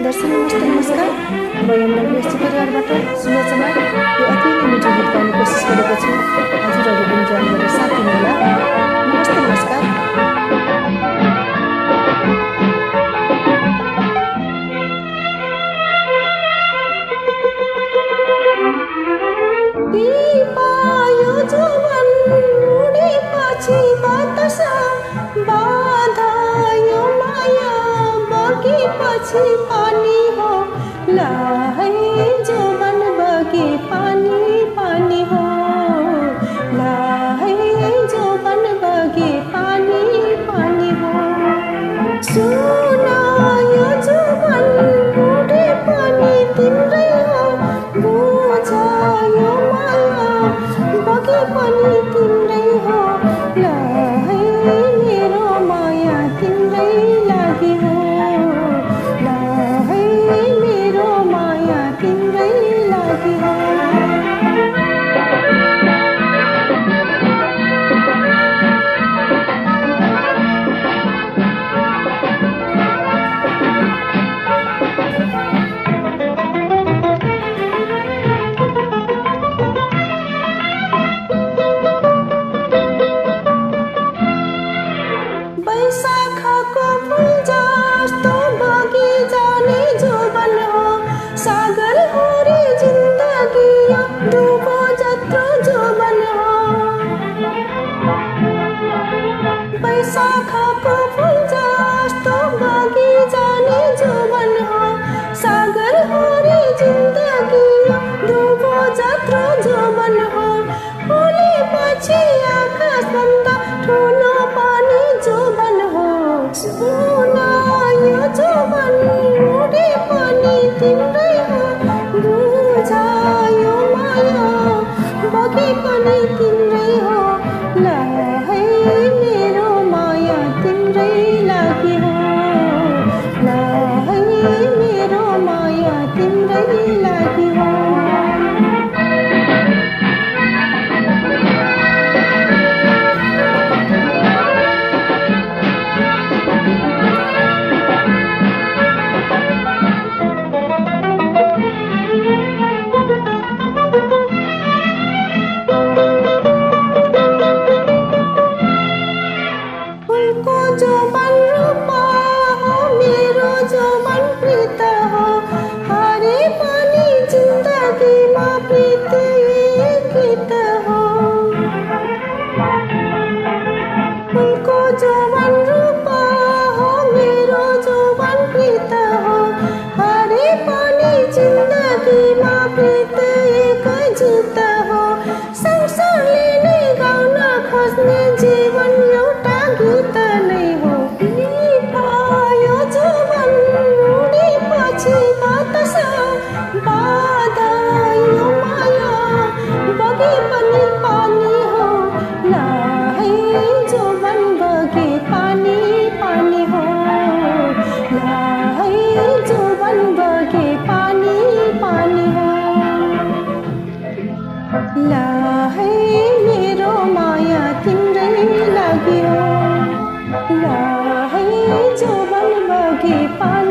दर्शन नमस्ते नमस्कार। अब यमला बिएससी परिवारबाट सुनेचना यो अति नै मिठो गीत गाउने कोसिस गरेको छु। हजुरहरू पनि जोइन गरेर साथ दिनुहोला। नमस्ते नमस्कार। पायो जवान उडेपछि बातास बाधा यो माया बगेपछि पानी हो लाई जवान बगे पानी पानी हो लाई जवान बगे पानी पानी हो सुना यो जवान उडे पनि तिम्रै हो बुझा यो माया बगे पनि तिम्रै हो लाई मेरो माया तिम्रै लागि हो लाई मेरो माया तिम्रै लागि हो बैशाखको फुल जस्तो बगी जाने जोबन हो सागर हो रे जिन्दगी डुबो जत्रो जोबन हो बैशाखको फुल जस्तो बगी जाने जोबन हो सागर हो रे जिन्दगी डुबो जत्रो जोबन हो फुलेपछि आकाशभन्दा ठुलो पानी जोबन हो सुना यो जोबन उडे पनि तिम्रै हो बुझा यो माया बगे पनि तिम्रै हो लाई मेरो माया तिम्रै लागि हो लाई मेरो माया तिम्रै लागि हो फुलको जोबन रूपा हो मेरो जोबन प्रीत हो हरे पनि जिन्दगीमा प्रीत गीत हो फुलको जोबन रूपा हो मेरो जोबन प्रीत हो हरे पनि जिन्दगीमा प्रीत गीत हो संसारले नै गाउन खोज्ने जीवन एउटा गीत नै हो पायो जोबन उडेपछि बातास बाधा यो माया बगे पनि पानी हो लाई जोबन बगे पानी पानी हो लाई जोबन बगे पानी पानी हो लाई मेरो माया तिम्रै लागि हो लाई जोबन बगे पानी